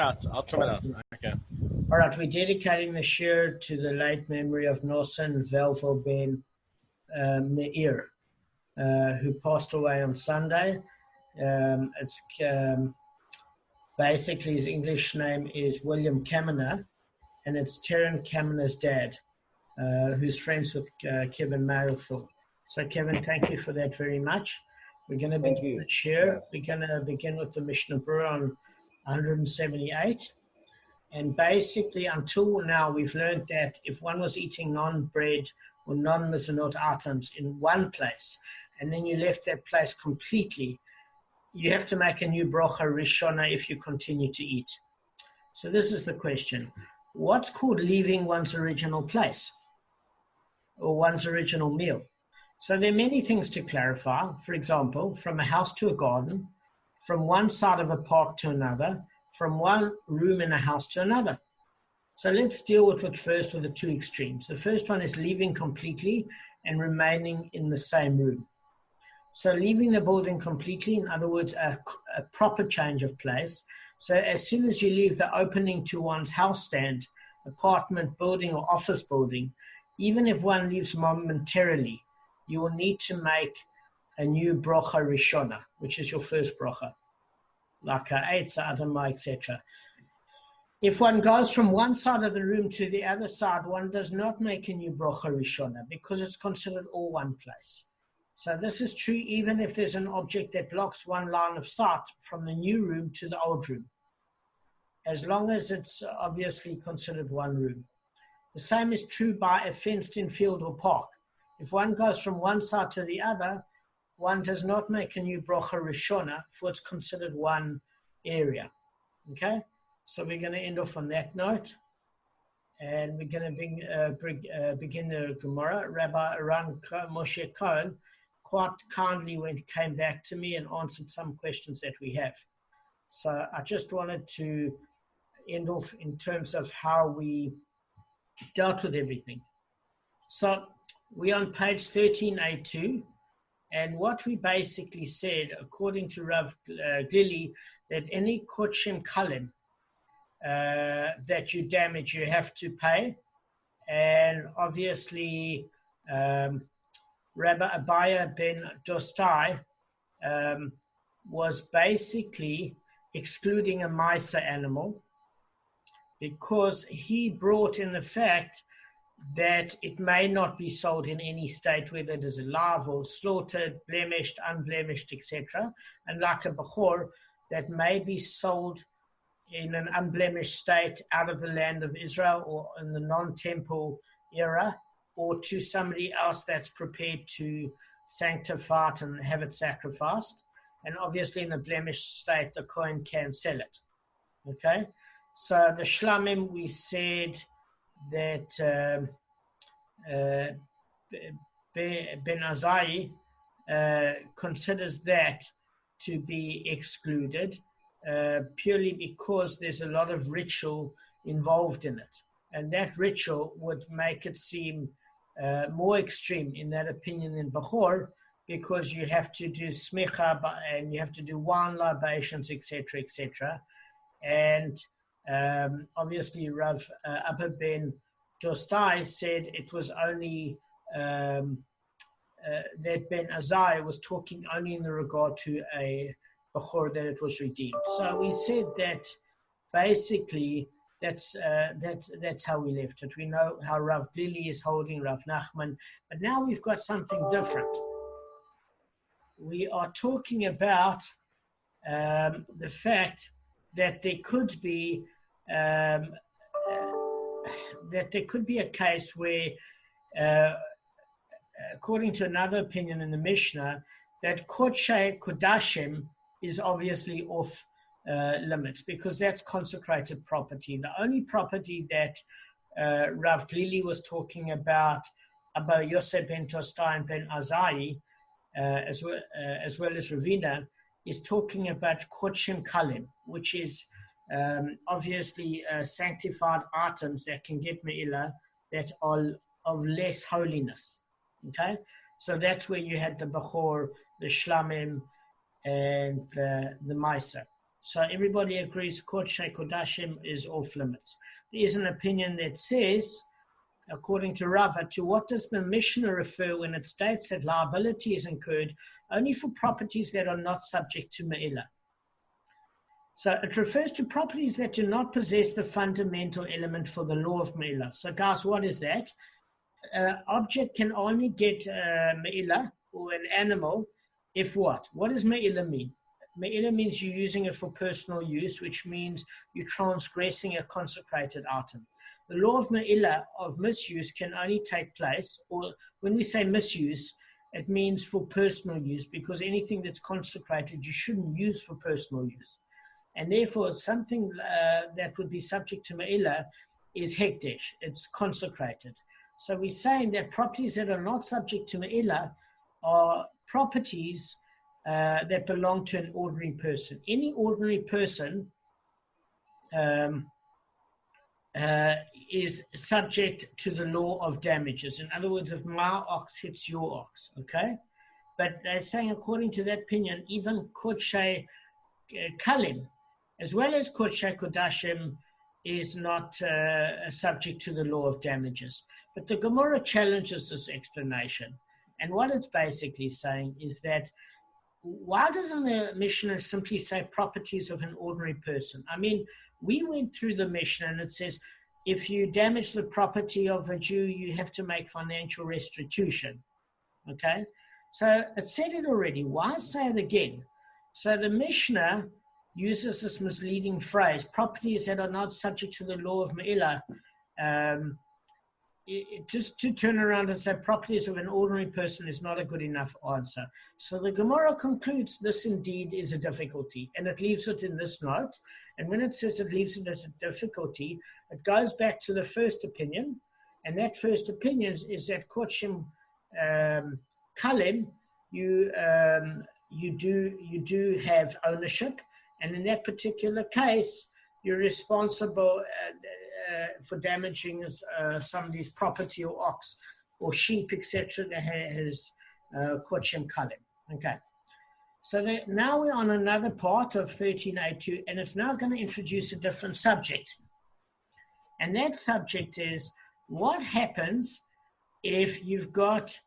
out. I'll trim it out. Okay. All right, we're dedicating the shir to the late memory of Nosson Velvo Ben Meir, who passed away on Sunday. It's basically his English name is William Kamma, and it's Terence Kamma's dad, who's friends with Kevin Mariful. So, Kevin, thank you for that very much. We're going to begin the shir. We're going to begin with the Mishnah Berurah on 178. And basically, until now, we've learned that if one was eating non-bread or non-mizanot items in one place, and then you left that place completely, you have to make a new brocha rishona if you continue to eat. So this is the question. What's called leaving one's original place or one's original meal? So there are many things to clarify. For example, from a house to a garden, from one side of a park to another, from one room in a house to another. So let's deal with it first with the two extremes. The first one is leaving completely and remaining in the same room. So leaving the building completely, in other words, a proper change of place. So as soon as you leave the opening to one's house stand, apartment building or office building, even if one leaves momentarily, you will need to make a new brocha rishona, which is your first brocha, like Eitza, Adama, etc. If one goes from one side of the room to the other side, one does not make a new brocha rishona because it's considered all one place. So this is true even if there's an object that blocks one line of sight from the new room to the old room, as long as it's obviously considered one room. The same is true by a fenced-in field or park. If one goes from one side to the other, one does not make a new brocha rishona, for it's considered one area. Okay? So we're going to end off on that note. And we're going to begin the Gemara. Rabbi Aran Moshe Cohen quite kindly came back to me and answered some questions that we have. So I just wanted to end off in terms of how we dealt with everything. So we're on page 13A2. And what we basically said, according to Rav Glili, that any kodshem kalim that you damage, you have to pay. And obviously, Rabbi Abaya ben Dostai was basically excluding a Maisa animal because he brought in the fact that it may not be sold in any state, whether it is alive or slaughtered, blemished, unblemished, etc. And like a bechor, that may be sold in an unblemished state out of the land of Israel or in the non-temple era, or to somebody else that's prepared to sanctify it and have it sacrificed. And obviously in a blemished state, the Kohen can sell it. Okay? So the Shlamim, we said that Ben Azai considers that to be excluded purely because there's a lot of ritual involved in it. And that ritual would make it seem more extreme in that opinion than Bechor, because you have to do smicha and you have to do wine libations, etc., etc. And obviously, Rav Abba ben Dostai said it was only that Ben Azai was talking only in the regard to a bechor that it was redeemed. So we said that basically that's how we left it. We know how Rav Glili is holding, Rav Nachman, but now we've got something different. We are talking about the fact that there could be a case where, according to another opinion in the Mishnah, that Kodshe Kodashim is obviously off limits because that's consecrated property. The only property that Rav Glili was talking about Yosef ben Tostai ben Azai, as well as Ravina, is talking about Kodshim Kalim, which is obviously sanctified items that can get Me'ilah that are of less holiness. Okay? So that's where you had the Bechor, the Shlamim, and the Maisa. So everybody agrees Kodesh Kodashim is off limits. There is an opinion that says, according to Rava, to what does the Mishnah refer when it states that liability is incurred only for properties that are not subject to Me'ilah? So it refers to properties that do not possess the fundamental element for the law of Me'ilah. So guys, what is that? Object can only get Me'ilah, or an animal, if what? What does Me'ilah mean? Me'ilah means you're using it for personal use, which means you're transgressing a consecrated item. The law of Me'ilah, of misuse, can only take place, or when we say misuse, it means for personal use, because anything that's consecrated you shouldn't use for personal use. And therefore, something that would be subject to Me'ilah is hekdesh, it's consecrated. So we're saying that properties that are not subject to Me'ilah are properties that belong to an ordinary person. Any ordinary person is subject to the law of damages. In other words, if my ox hits your ox, okay? But they're saying, according to that opinion, even Kodshe Kalim, as well as Kodshe Kodashim, is not subject to the law of damages. But the Gemara challenges this explanation. And what it's basically saying is that why doesn't the Mishnah simply say properties of an ordinary person? I mean, we went through the Mishnah and it says, if you damage the property of a Jew, you have to make financial restitution. Okay? So it said it already. Why say it again? So the Mishnah uses this misleading phrase, properties that are not subject to the law of Me'ilah, just to turn around and say properties of an ordinary person is not a good enough answer. So the Gemara concludes this indeed is a difficulty, and it leaves it in this note. And when it says it leaves it as a difficulty, it goes back to the first opinion, and that first opinion is that Kodshim Kalim, you do have ownership, and in that particular case, you're responsible for damaging somebody's property or ox or sheep, etc. that has Kodshim Kalim. Okay. So now we're on another part of 13A2, and it's now going to introduce a different subject. And that subject is what happens if you've got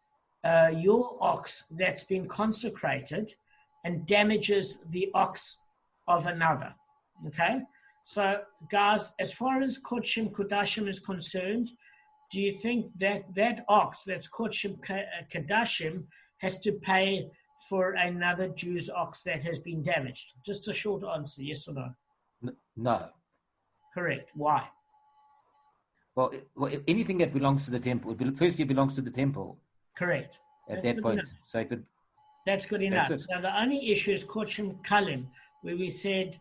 your ox that's been consecrated and damages the ox of another. Okay? So, guys, as far as Kodshim Kodashim is concerned, do you think that that ox that's Kodshim Kodashim has to pay for another Jew's ox that has been damaged? Just a short answer, yes or no? No. Correct. Why? Well, anything that belongs to the temple, firstly, it belongs to the temple. Correct. At that point. So it could. That's good enough. So the only issue is Kodshim Kalim, where we said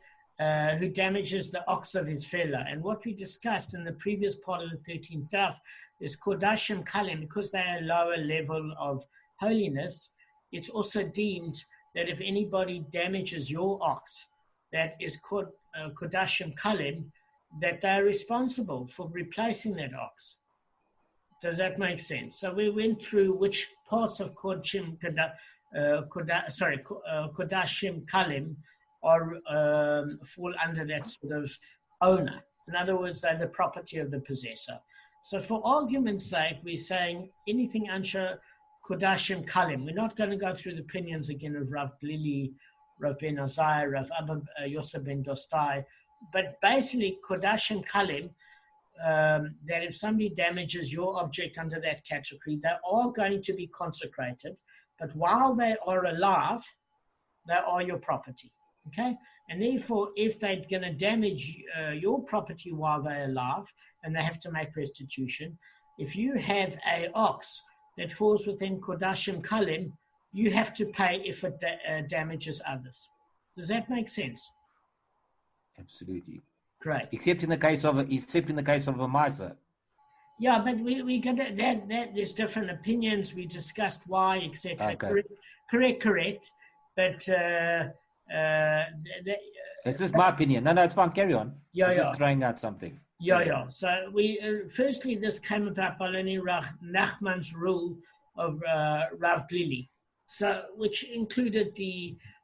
who damages the ox of his fellow. And what we discussed in the previous part of the 13th daf is Kodashim Kalim, because they are a lower level of holiness. It's also deemed that if anybody damages your ox, that is Kodashim Kalim, that they're responsible for replacing that ox. Does that make sense? So we went through which parts of Kodashim Kalim are fall under that sort of owner. In other words, they're the property of the possessor. So for argument's sake, we're saying anything under Kodashim Kalim. We're not going to go through the opinions again of Rav Lili, Rav Ben Azai, Rav Abba Yosef Ben Dostai, but basically Kodashim Kalim, that if somebody damages your object under that category, they are going to be consecrated, but while they are alive, they are your property. Okay? And therefore, if they're going to damage your property while they're alive, and they have to make restitution, if you have a ox that falls within Kodashim Kalim, you have to pay if it damages others. Does that make sense? Absolutely. Great. Except in the case of a miser. Yeah, but we got that. There's different opinions. We discussed why, etc. Okay. Correct. But it's just my opinion. No, it's fine. Carry on. Yeah. Just throwing out something. Yeah. So we firstly, this came about by learning Nachman's rule of Rav Glili, so which included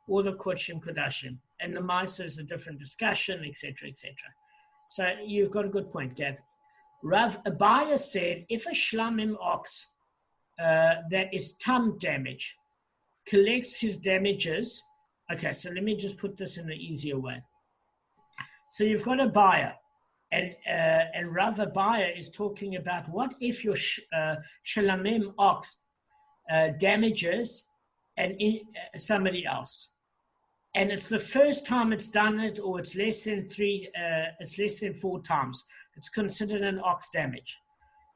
all the Kodshim Kodashim. and the Maisa is a different discussion, etc., etc. So you've got a good point, Gav. Rav Abaya said, if a shlamim ox that is tam damage collects his damages, okay, so let me just put this in an easier way. So you've got a buyer, and Rav Abaya is talking about what if your shlamim ox damages somebody else, and it's the first time it's done it, or it's less than 4 times. It's considered an ox damage,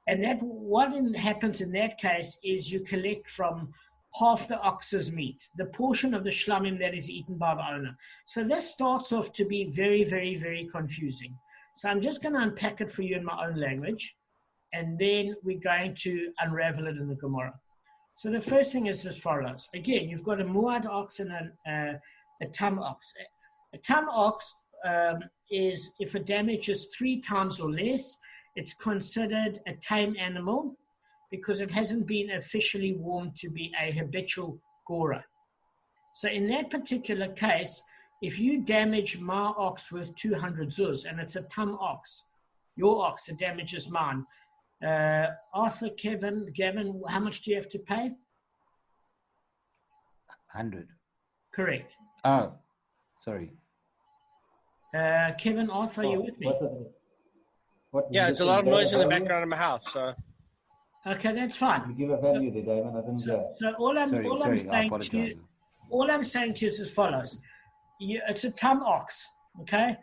and that what happens in that case is you collect from half the ox's meat, the portion of the shlamim that is eaten by the owner. So this starts off to be very, very, very confusing. So I'm just going to unpack it for you in my own language, and then we're going to unravel it in the Gemara. So the first thing is as follows. Again, you've got a muad ox and a tam ox. A tam ox is if it damages 3 times or less, it's considered a tame animal because it hasn't been officially warned to be a habitual gora. So in that particular case, if you damage my ox with 200 zuz, and it's a tam ox, your ox, it damages mine, Arthur, Gavin, how much do you have to pay? 100. Correct. Oh, sorry. Kevin, Arthur, are you with me? Yeah, it's a lot of noise in the background of my house. So. Okay, that's fine. You give a value there, Damon. I didn't hear. So all I'm saying to you is as follows. It's a tam ox, okay?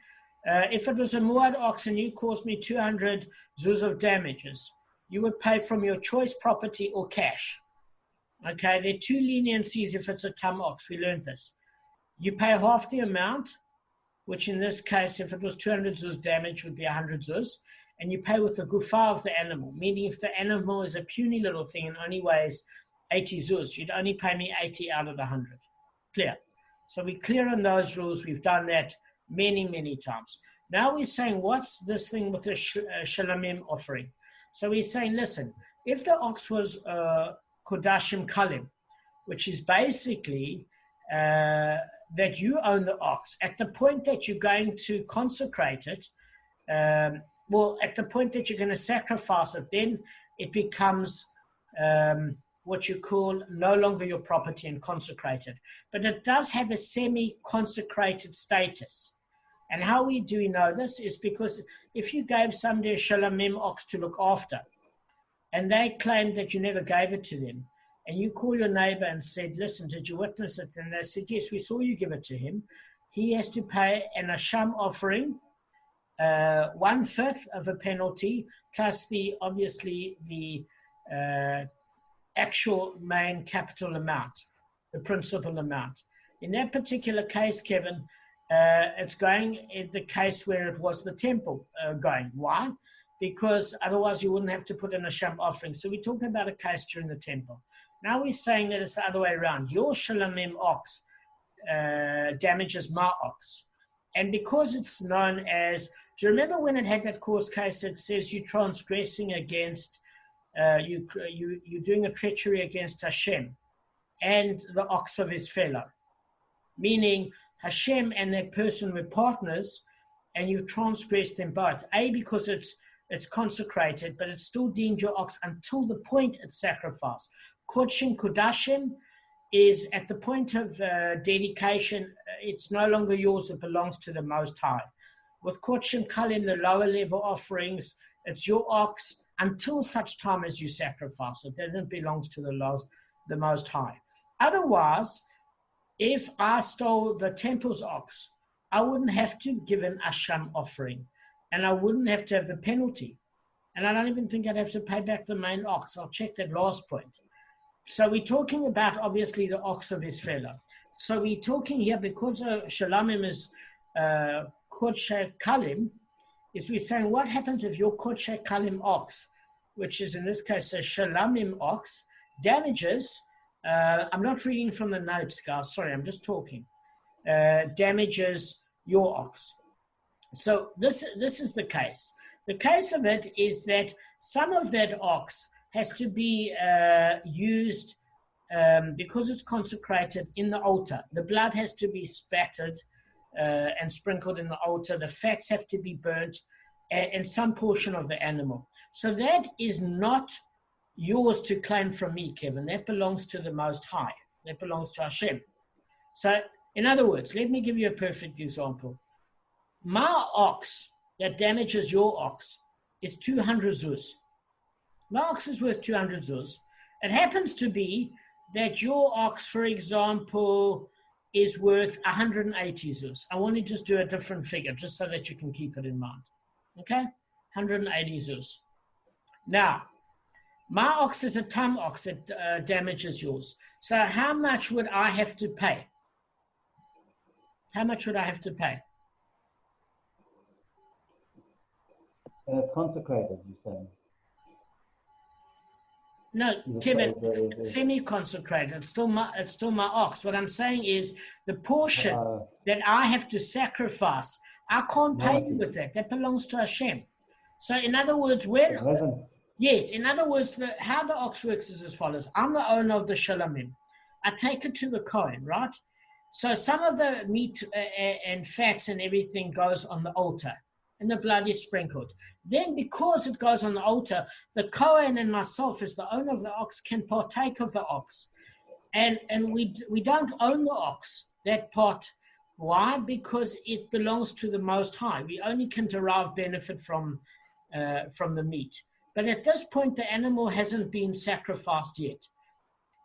If it was a muad ox and you caused me 200 zuz of damages, you would pay from your choice property or cash. Okay, there are 2 leniencies if it's a tam ox. We learned this. You pay half the amount, which in this case, if it was 200 zuz damage, would be 100 zuz, and you pay with the gufa of the animal, meaning if the animal is a puny little thing and only weighs 80 zuz, you'd only pay me 80 out of the 100. Clear? So we're clear on those rules. We've done that many, many times. Now we're saying, what's this thing with the shalamim offering? So we're saying, listen, if the ox was kodashim kalim, which is basically that you own the ox, at the point that you're going to consecrate it, at the point that you're going to sacrifice it, then it becomes what you call no longer your property and consecrated. But it does have a semi-consecrated status. And how do we know this is because if you gave somebody a shalamim ox to look after, and they claimed that you never gave it to them, and you call your neighbor and said, listen, did you witness it? And they said, yes, we saw you give it to him. He has to pay an asham offering, 1/5 of a penalty, plus the actual main capital amount, the principal amount. In that particular case, Kevin, it's going in the case where it was the temple going. Why? Because otherwise you wouldn't have to put in a sham offering. So we're talking about a case during the temple. Now we're saying that it's the other way around. Your shalamim ox damages my ox. And because it's known as, do you remember when it had that court case that says you're transgressing against, you're doing a treachery against Hashem and the ox of his fellow? Meaning Hashem and that person were partners and you've transgressed them both. Because it's consecrated, but it's still deemed your ox until the point it's sacrificed. Kodshim Kodashim is at the point of dedication, it's no longer yours, it belongs to the Most High. With Kodshim Kalim, the lower level offerings, it's your ox until such time as you sacrifice it. Then it belongs to the Most High. Otherwise, if I stole the temple's ox, I wouldn't have to give an asham offering, and I wouldn't have to have the penalty. And I don't even think I'd have to pay back the main ox. I'll check that last point. So we're talking about, obviously, the ox of his fellow. So we're talking here, because shalamim is kodshe kalim, is we're saying, what happens if your kodshe kalim ox, which is in this case a shalamim ox, damages, I'm not reading from the notes, guys, sorry, I'm just talking, damages your ox. So this is the case. The case of it is that some of that ox has to be used because it's consecrated in the altar. The blood has to be spattered and sprinkled in the altar. The fats have to be burnt and some portion of the animal. So that is not yours to claim from me, Kevin. That belongs to the Most High. That belongs to Hashem. So, in other words, let me give you a perfect example. My ox that damages your ox is 200 zuz. My ox is worth 200 zuz. It happens to be that your ox, for example, is worth 180 zuz. I want to just do a different figure just so that you can keep it in mind. Okay? 180 zuz. Now, my ox is a tam ox that damages yours. So how much would I have to pay? How much would I have to pay? And it's consecrated, you're saying? No, Kevin, semi-consecrated. It's still my ox. What I'm saying is the portion that I have to sacrifice, I can't pay you with that. That belongs to Hashem. So in other words, in other words, how the ox works is as follows. I'm the owner of the shalamim. I take it to the Kohen, right? So some of the meat and fats and everything goes on the altar, and the blood is sprinkled. Then because it goes on the altar, the Kohen and myself, as the owner of the ox, can partake of the ox. And we don't own the ox, that part. Why? Because it belongs to the Most High. We only can derive benefit from the meat. But at this point, the animal hasn't been sacrificed yet.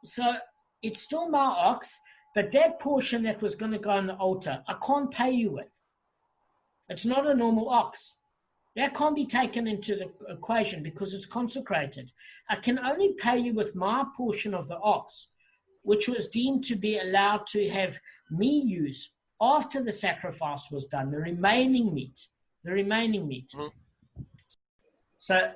So it's still my ox, but that portion that was going to go on the altar, I can't pay you with. It's not a normal ox. That can't be taken into the equation because it's consecrated. I can only pay you with my portion of the ox, which was deemed to be allowed to have me use after the sacrifice was done, the remaining meat. Mm-hmm. So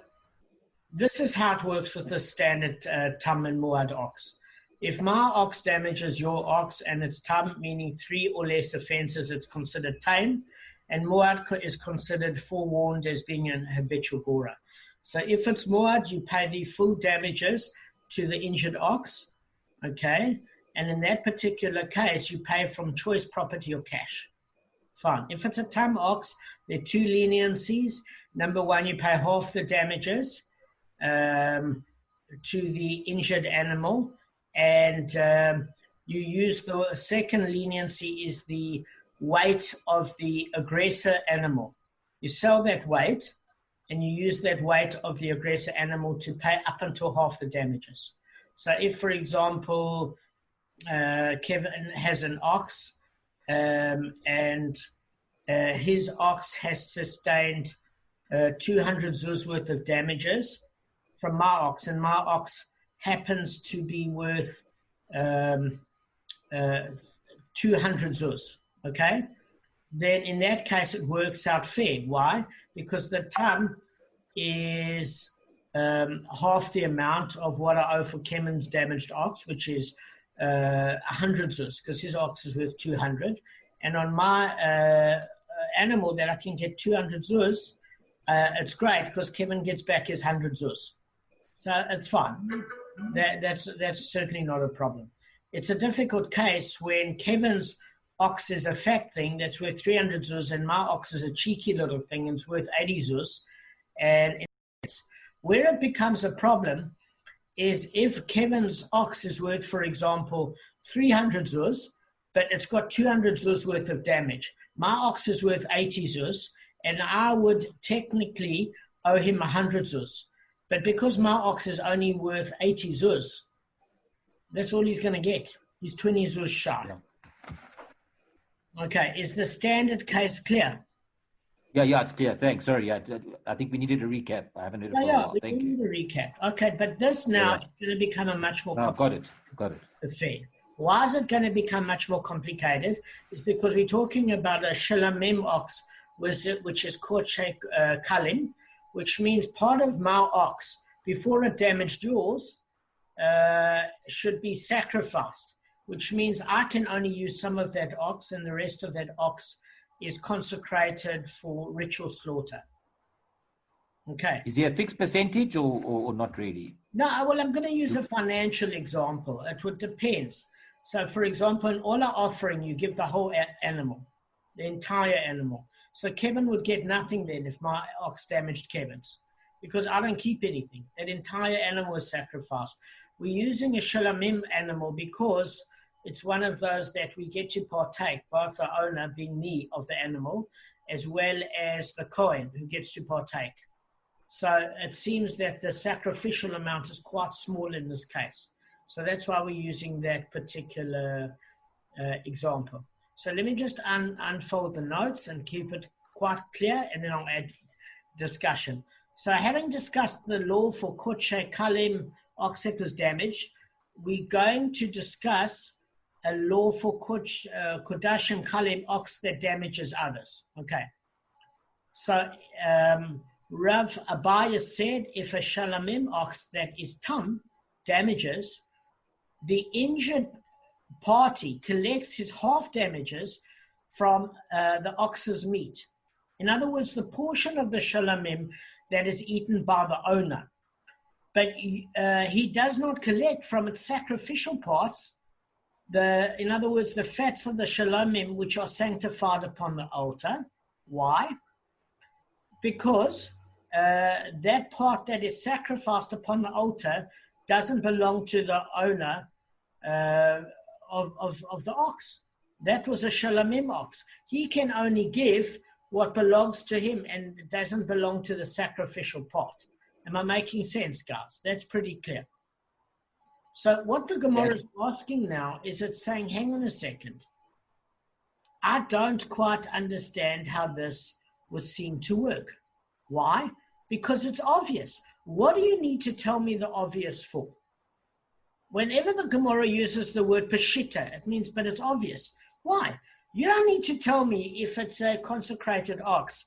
this is how it works with the standard tam and muad ox. If my ox damages your ox and it's tam, meaning 3 or less offenses, it's considered tame, and muad is considered forewarned as being an habitual gora. So if it's muad, you pay the full damages to the injured ox, okay? And in that particular case, you pay from choice property or cash. Fine. If it's a tam ox, there are 2 leniencies. Number 1, you pay half the damages to the injured animal, and you use the second leniency is the weight of the aggressor animal. You sell that weight, and you use that weight of the aggressor animal to pay up until half the damages. So if, for example, Kevin has an ox, and his ox has sustained 200 zuz worth of damages from my ox, and my ox happens to be worth 200 zuz, okay? Then in that case, it works out fair. Why? Because the tam is half the amount of what I owe for Kevin's damaged ox, which is 100 zuz, because his ox is worth 200. And on my animal that I can get 200 zuz, it's great because Kevin gets back his 100 zuz. So it's fine. That's certainly not a problem. It's a difficult case when Kevin's ox is a fat thing that's worth 300 zuz and my ox is a cheeky little thing and it's worth 80 zuz. And where it becomes a problem is if Kevin's ox is worth, for example, 300 zuz, but it's got 200 zuz worth of damage. My ox is worth 80 zuz, and I would technically owe him 100 zuz. But because my ox is only worth 80 zuz, that's all he's going to get. He's 20 zuz shy. Yeah. Okay, is the standard case clear? Yeah, it's clear. Thanks. Sorry, I think we needed a recap. I haven't heard it for a while. Thank you. We need a recap. Okay, but this now is going to become a much more complicated. Got it. Affair. Why is it going to become much more complicated? It's because we're talking about a shalamim ox, which is called kalim, which means part of my ox, before it damaged yours, should be sacrificed, which means I can only use some of that ox and the rest of that ox is consecrated for ritual slaughter. Okay. Is there a fixed percentage or not really? No, well, I'm going to use a financial example. It would depend. So, for example, in all our offering, you give the whole animal. the entire animal. So Kevin would get nothing then if my ox damaged Kevin's, because I don't keep anything. That entire animal is sacrificed. We're using a shalamim animal because it's one of those that we get to partake, both the owner, being me, of the animal, as well as the Kohen who gets to partake. So it seems that the sacrificial amount is quite small in this case. So that's why we're using that particular example. So let me just unfold the notes and keep it quite clear, and then I'll add discussion. So having discussed the law for Kodshe Kalim, ox that was damaged, we're going to discuss a law for Kodashim Kalim, ox that damages others. Okay. So Rav Abaya said if a Shalamim ox that is tam damages, the injured party collects his half damages from the ox's meat. In other words, the portion of the shalamim that is eaten by the owner. But he does not collect from its sacrificial parts, in other words, the fats of the shalamim which are sanctified upon the altar. Why? Because that part that is sacrificed upon the altar doesn't belong to the owner of the ox. That was a shalamim ox. He can only give what belongs to him and it doesn't belong to the sacrificial part. Am I making sense, guys? That's pretty clear. So what the Gemara is asking now is it's saying, hang on a second. I don't quite understand how this would seem to work. Why? Because it's obvious. What do you need to tell me the obvious for? Whenever the Gemara uses the word pashita, it means, but it's obvious. Why? You don't need to tell me if it's a consecrated ox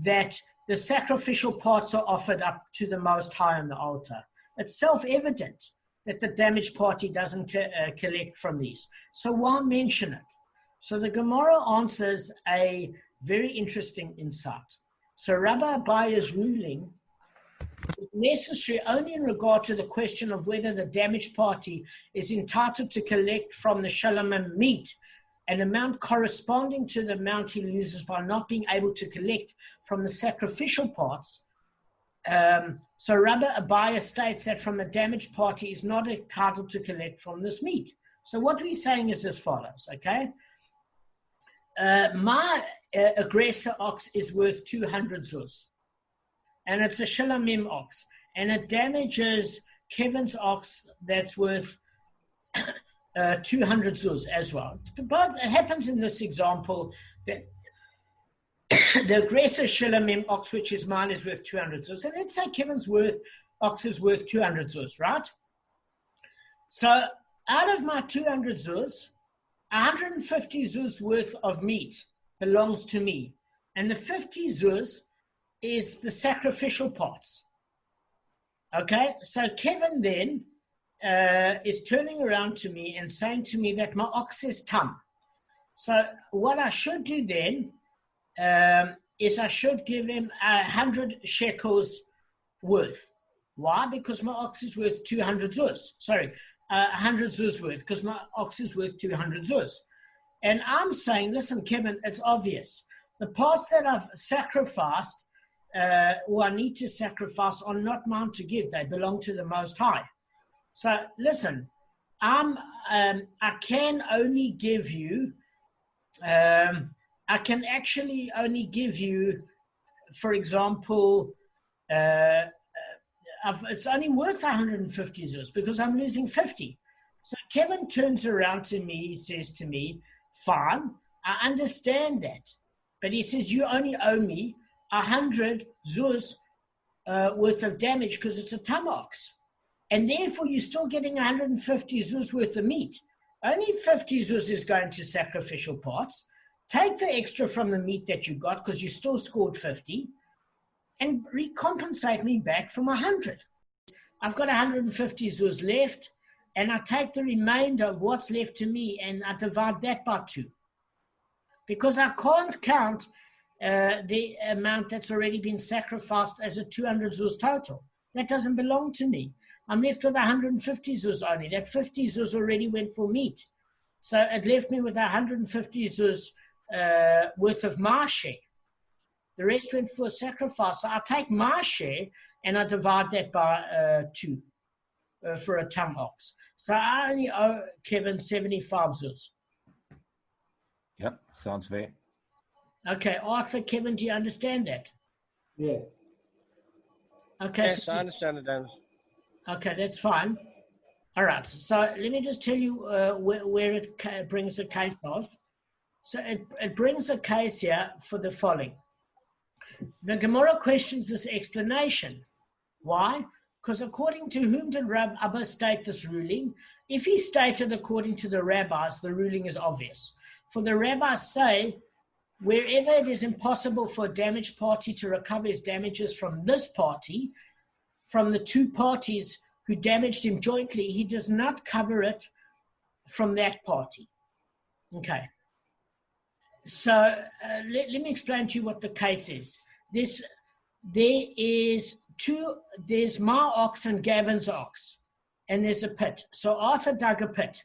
that the sacrificial parts are offered up to the Most High on the altar. It's self-evident that the damaged party doesn't collect from these. So why mention it? So the Gemara answers a very interesting insight. So Rabbi Abaya's ruling is necessary only in regard to the question of whether the damaged party is entitled to collect from the shalamim meat an amount corresponding to the amount he loses by not being able to collect from the sacrificial parts. So Rabbi Abaya states that from the damaged party is not entitled to collect from this meat. So what we're saying is as follows, okay? My aggressor ox is worth 200 zuz, and it's a shalamim ox, and it damages Kevin's ox that's worth 200 zuz as well. But it happens in this example that the aggressor shalamim ox, which is mine, is worth 200 zuz, and let's say Kevin's ox is worth 200 zuz, right? So out of my 200 zuz, 150 zuz worth of meat belongs to me, and the 50 zuz is the sacrificial parts. Okay, so Kevin then is turning around to me and saying to me that my ox is tam. So what I should do then is I should give him 100 shekels worth. Why? Because my ox is worth 200 zuz. Sorry, 100 zuz worth, because my ox is worth 200 zuz. And I'm saying, listen, Kevin, it's obvious. The parts that I've sacrificed or I need to sacrifice are not mine to give. They belong to the Most High. So listen, I can only give you, I can actually only give you, for example, it's only worth 150 zuz because I'm losing 50. So Kevin turns around to me, he says to me, fine, I understand that. But he says, you only owe me 100 zuz worth of damage because it's a tam ox. And therefore, you're still getting 150 zuz worth of meat. Only 50 zuz is going to sacrificial parts. Take the extra from the meat that you got because you still scored 50 and recompensate me back for my 100. I've got 150 zuz left, and I take the remainder of what's left to me and I divide that by 2. Because I can't count the amount that's already been sacrificed as a 200 zuz total. That doesn't belong to me. I'm left with 150 zuz only. That 50 zuz already went for meat. So it left me with 150 zuz worth of my share. The rest went for a sacrifice. So I take my share and I divide that by 2 for a tum ox. So I only owe Kevin 75 zuz. Yep, sounds fair. Okay, Arthur, Kevin, do you understand that? Yes. Okay. Yes, I understand it, Damon. Okay, that's fine. All right, so let me just tell you where it brings a case of. So it brings a case here for the following. The Gemara questions this explanation. Why? Because according to whom did Rab Abba state this ruling? If he stated according to the rabbis, the ruling is obvious. For the rabbis say, wherever it is impossible for a damaged party to recover his damages from this party, from the 2 parties who damaged him jointly, he does not cover it from that party. Okay. So let me explain to you what the case is. There's my ox and Gavin's ox, and there's a pit. So Arthur dug a pit,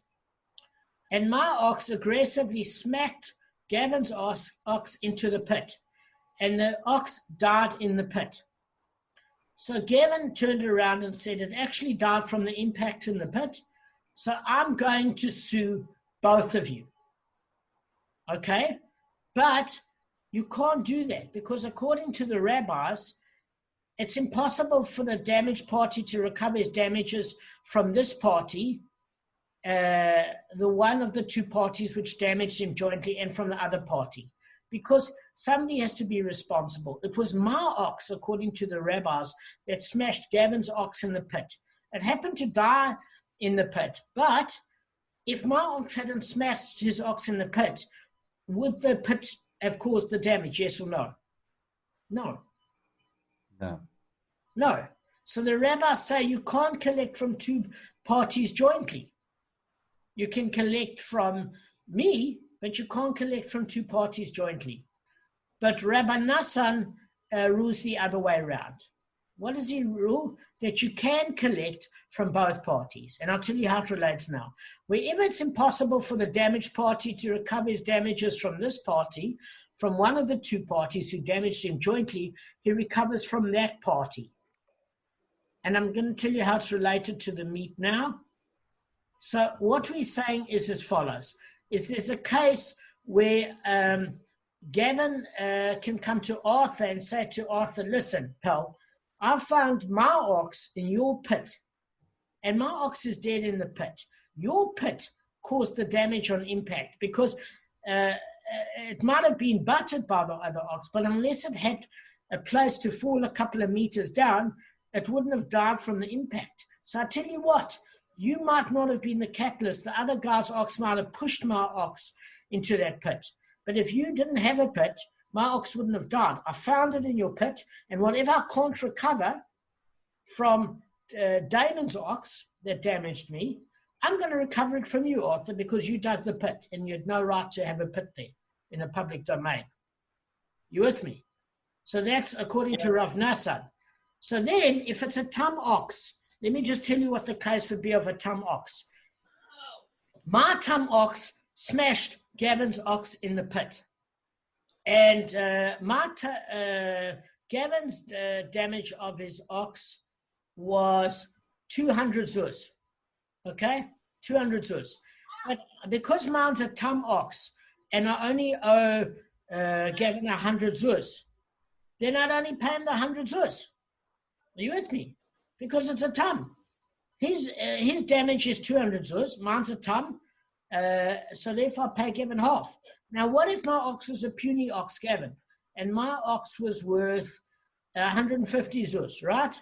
and my ox aggressively smacked Gavin's ox into the pit, and the ox died in the pit. So Gavin turned around and said it actually died from the impact in the pit, so I'm going to sue both of you. Okay? But you can't do that because according to the rabbis, it's impossible for the damaged party to recover his damages from this party, the one of the 2 parties which damaged him jointly, and from the other party, because somebody has to be responsible. It was my ox, according to the rabbis, that smashed Gavin's ox in the pit. It happened to die in the pit, but if my ox hadn't smashed his ox in the pit, would the pit have caused the damage, yes or no? No. No. So the rabbis say you can't collect from 2 parties jointly. You can collect from me, but you can't collect from 2 parties jointly. But Rabbi Nassan rules the other way around. What does he rule? That you can collect from both parties. And I'll tell you how it relates now. Wherever it's impossible for the damaged party to recover his damages from this party, from one of the 2 parties who damaged him jointly, he recovers from that party. And I'm going to tell you how it's related to the meat now. So what we're saying is as follows. Is there's a case where Gavin can come to Arthur and say to Arthur, listen, pal, I found my ox in your pit, and my ox is dead in the pit. Your pit caused the damage on impact because it might have been butted by the other ox, but unless it had a place to fall a couple of meters down, it wouldn't have died from the impact. So I tell you what, you might not have been the catalyst. The other guy's ox might have pushed my ox into that pit. But if you didn't have a pit, my ox wouldn't have died. I found it in your pit, and whatever I can't recover from Damon's ox that damaged me, I'm going to recover it from you, Arthur, because you dug the pit, and you had no right to have a pit there in a public domain. You with me? So that's according to Rav Nassan. So then, if it's a tum ox, let me just tell you what the case would be of a tum ox. My tum ox smashed Gavin's ox in the pit. And Gavin's damage of his ox was 200 zuz. Okay? 200 zuz. But because mine's a tum ox, and I only owe Gavin 100 zuz, then I'd only pay him the 100 zuz. Are you with me? Because it's a tum. His damage is 200 zuz. Mine's a tum. So therefore I pay Gavin half. Now, what if my ox was a puny ox, Gavin, and my ox was worth 150 zuz, right?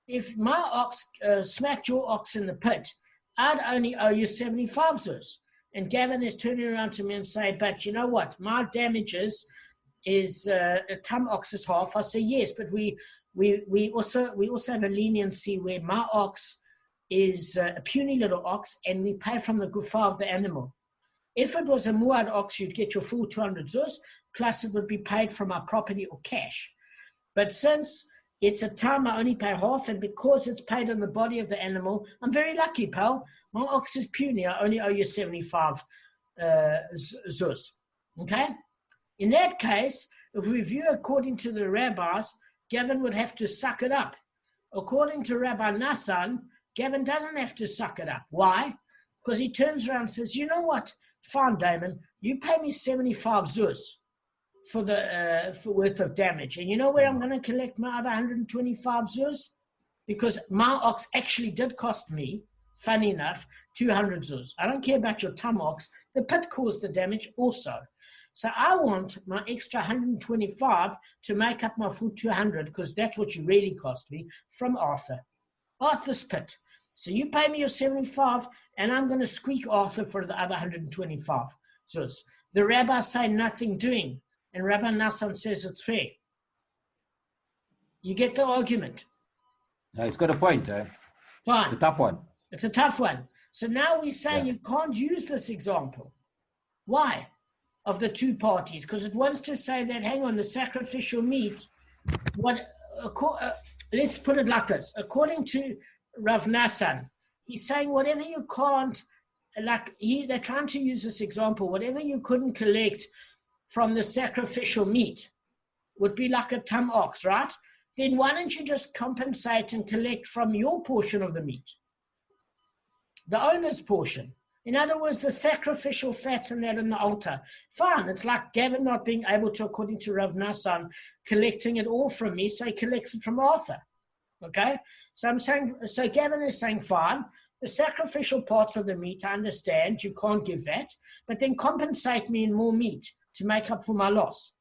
If my ox smacked your ox in the pit, I'd only owe you 75 zuz. And Gavin is turning around to me and say, but you know what? My damages is a tum ox is half. I say, yes, but we also have a leniency where my ox is a puny little ox, and we pay from the gufa of the animal. If it was a muad ox, you'd get your full 200 zuz, plus it would be paid from our property or cash. But since it's a tum, I only pay half, and because it's paid on the body of the animal, I'm very lucky, pal. My ox is puny. I only owe you 75 zuz. Okay? In that case, if we view according to the rabbis, Gavin would have to suck it up. According to Rabbi Nassan, Gavin doesn't have to suck it up. Why? Because he turns around and says, you know what? Fine, Damon, you pay me 75 zuz for the worth of damage. And you know where I'm going to collect my other 125 zuz? Because my ox actually did cost me, funny enough, 200 zuz. I don't care about your tum ox. The pit caused the damage also. So I want my extra 125 to make up my full 200, because that's what you really cost me, from Arthur's pit. So you pay me your 75, and I'm going to squeak Arthur for the other 125 zuz. The rabbis say nothing doing, and Rabbi Nassan says it's fair. You get the argument? No, it's got a point. Fine. It's a tough one. It's a tough one. So now we say you can't use this example. Why? Of the two parties, because it wants to say that, hang on, the sacrificial meat, let's put it like this. According to Rav Nassan, he's saying whatever you can't, they're trying to use this example, whatever you couldn't collect from the sacrificial meat would be like a tum ox, right? Then why don't you just compensate and collect from your portion of the meat? The owner's portion. In other words, the sacrificial fat and that on the altar. Fine, it's like Gavin not being able to, according to Rav Nassan, collecting it all from me, so he collects it from Arthur. Okay? So I'm saying, so Gavin is saying, fine, the sacrificial parts of the meat, I understand, you can't give that, but then compensate me in more meat to make up for my loss.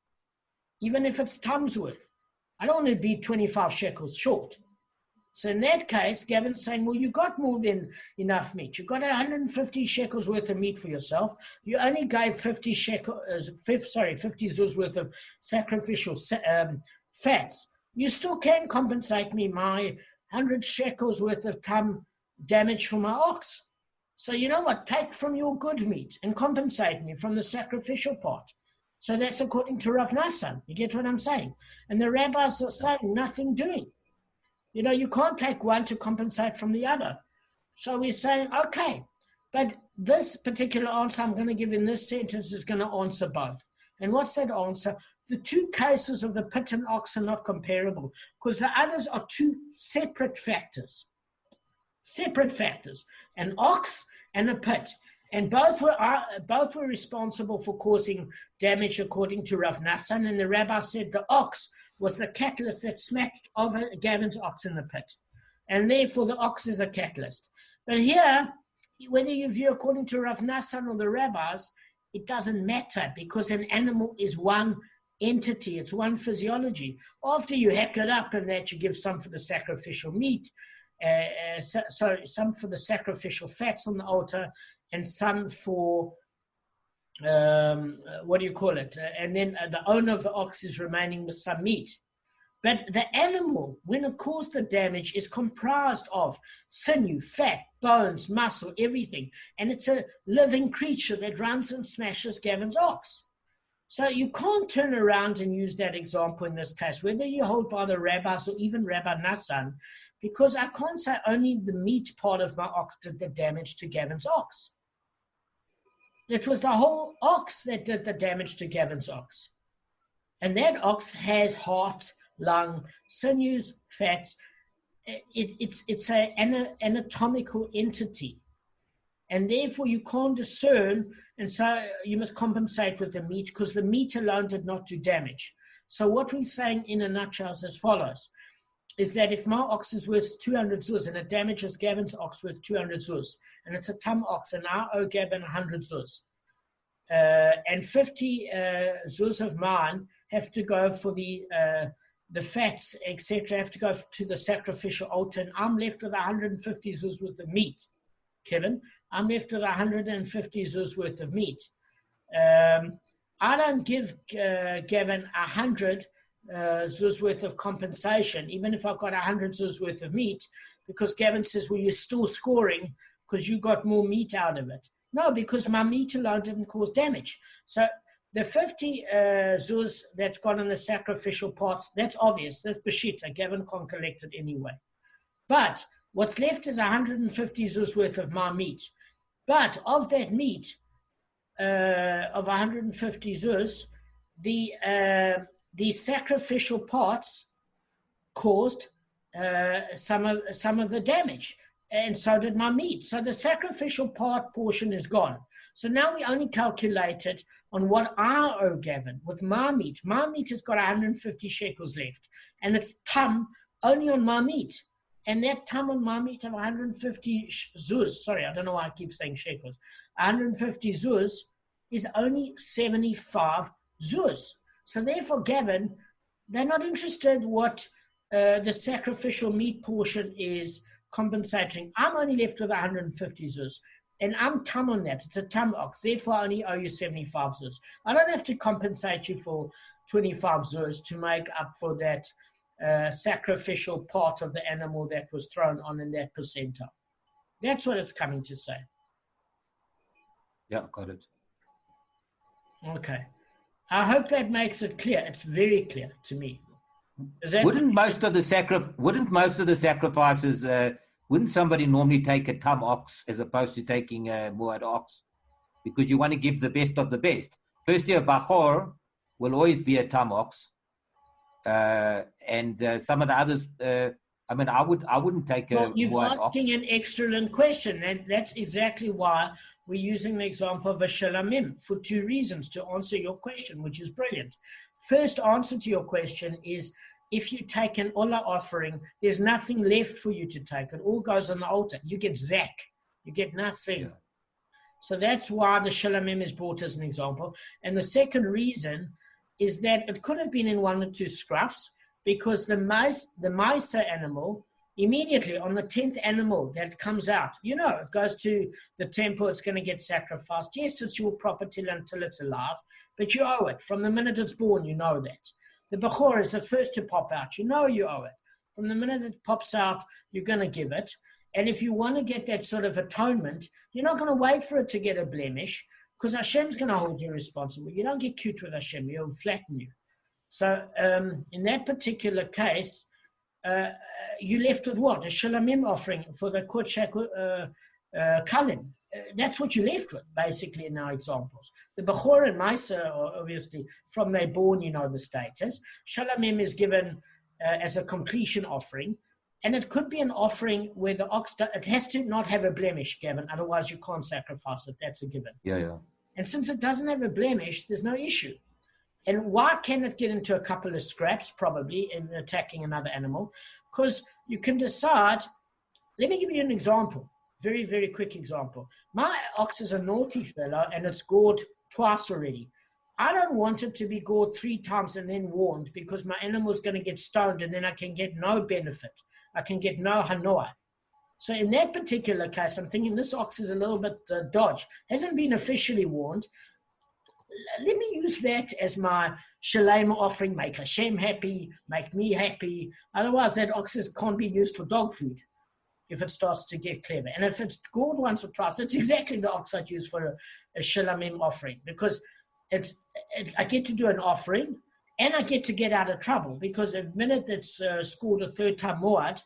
Even if it's tons worth. I don't want to be 25 shekels short. So in that case, Gavin's saying, well, you got more than enough meat. You got 150 shekels worth of meat for yourself. You only gave 50 zuz worth of sacrificial fats. You still can compensate me my 100 shekels worth of damage for my ox. So you know what? Take from your good meat and compensate me from the sacrificial part. So that's according to Rav Nassan. You get what I'm saying? And the rabbis are saying nothing doing. You know, you can't take one to compensate from the other. So we're saying, okay, but this particular answer I'm going to give in this sentence is going to answer both. And what's that answer? The two cases of the pit and ox are not comparable, because the others are two separate factors. Separate factors, an ox and a pit. And both were responsible for causing damage according to Rav Nassan, and the rabbi said the ox was the catalyst that smacked over Gavin's ox in the pit. And therefore the ox is a catalyst. But here, whether you view according to Rav Nassan or the rabbis, it doesn't matter, because an animal is one entity, it's one physiology. After you hack it up and that, you give some for the sacrificial meat, some for the sacrificial fats on the altar, and some for and then the owner of the ox is remaining with some meat. But the animal, when it caused the damage, is comprised of sinew, fat, bones, muscle, everything. And it's a living creature that runs and smashes Gavin's ox. So you can't turn around and use that example in this case, whether you hold by the rabbis or even Rabbi Nassan, because I can't say only the meat part of my ox did the damage to Gavin's ox. It was the whole ox that did the damage to Gavin's ox. And that ox has heart, lung, sinews, fats. It's an anatomical entity. And therefore you can't discern, and so you must compensate with the meat, because the meat alone did not do damage. So what we're saying in a nutshell is as follows, is that if my ox is worth 200 zuz and it damages Gavin's ox worth 200 zuz, and it's a tum ox, and I owe Gavin 100 zuz, and 50 zuz of mine have to go for the fats, etc., have to go to the sacrificial altar, and I'm left with 150 zuz worth of meat, Kevin. I'm left with 150 zuz worth of meat. I don't give Gavin 100 zuz worth of compensation, even if I've got 100 zuz worth of meat, because Gavin says, well, you're still scoring because you got more meat out of it. No, because my meat alone didn't cause damage. So the 50 zuz that's gone on the sacrificial parts, that's obvious. That's Bashita. Gavin can't collect it anyway. But what's left is 150 zuz worth of my meat. But of that meat, of 150 zuz, the sacrificial parts caused some of the damage, and so did my meat. So the sacrificial part portion is gone. So now we only calculate it on what I owe Gavin with my meat. My meat has got 150 shekels left, and it's tam only on my meat. And that tam on my meat of 150 zuz, sorry, I don't know why I keep saying shekels, 150 zuz is only 75 zuz. So therefore, Gavin, they're not interested what the sacrificial meat portion is compensating. I'm only left with 150 zuz. And I'm tam on that. It's a tam ox. Therefore, I only owe you 75 zuz. I don't have to compensate you for 25 zuz to make up for that sacrificial part of the animal that was thrown on in that percentile. That's what it's coming to say. Yeah, got it. Okay. I hope that makes it clear. It's very clear to me. Wouldn't most of the sacrifices, wouldn't somebody normally take a tam ox as opposed to taking a muad ox? Because you want to give the best of the best. Firstly, a bachor will always be a tam ox. And some of the others, I wouldn't take a you're muad ox. asking an excellent question, and that's exactly why we're using the example of a shalamim for two reasons to answer your question, which is brilliant. First answer to your question is, if you take an Olah offering, there's nothing left for you to take. It all goes on the altar. You get zak. You get nothing. Yeah. So that's why the shalamim is brought as an example. And the second reason is that it could have been in one or two scruffs, because the Maisa animal, immediately on the 10th animal that comes out, it goes to the temple, it's going to get sacrificed. Yes, it's your property until it's alive, but you owe it. From the minute it's born, you know that. The Bechor is the first to pop out. You owe it. From the minute it pops out, you're going to give it. And if you want to get that sort of atonement, you're not going to wait for it to get a blemish, because Hashem's going to hold you responsible. You don't get cute with Hashem. He'll flatten you. So in that particular case, you left with what? A shalamim offering for the Kodesh Kalim. That's what you left with, basically, in our examples. The Bechor and Maisa are obviously, from their born, the status. Shalamim is given as a completion offering, and it could be an offering where the ox, it has to not have a blemish, Gavin, otherwise you can't sacrifice it. That's a given. Yeah. And since it doesn't have a blemish, there's no issue. And why can it get into a couple of scraps, probably, in attacking another animal? Because you can decide. Let me give you an example. Very, very quick example. My ox is a naughty fellow, and it's gored twice already. I don't want it to be gored 3 times and then warned, because my animal's going to get stoned, and then I can get no benefit. I can get no hanoah. So in that particular case, I'm thinking this ox is a little bit dodge. Hasn't been officially warned. Let me use that as my shalem offering, make Hashem happy, make me happy. Otherwise, that ox can't be used for dog food if it starts to get clever. And if it's gored once or twice, it's exactly the ox I'd use for a shalamim offering, because I get to do an offering, and I get to get out of trouble, because the minute it's scored a third time muad,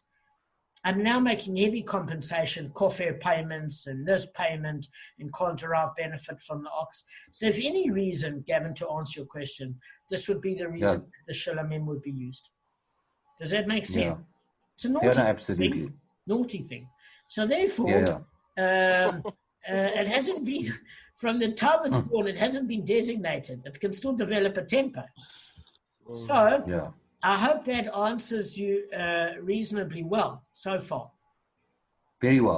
I'm now making heavy compensation, kofir payments and this payment, and can't derive benefit from the ox. So if any reason, Gavin, to answer your question, this would be the reason the shalamim would be used. Does that make sense? Yeah. It's a naughty thing. Naughty thing. So therefore, it hasn't been, from the time it's born, it hasn't been designated. It can still develop a temper. So I hope that answers you reasonably well so far. Very well.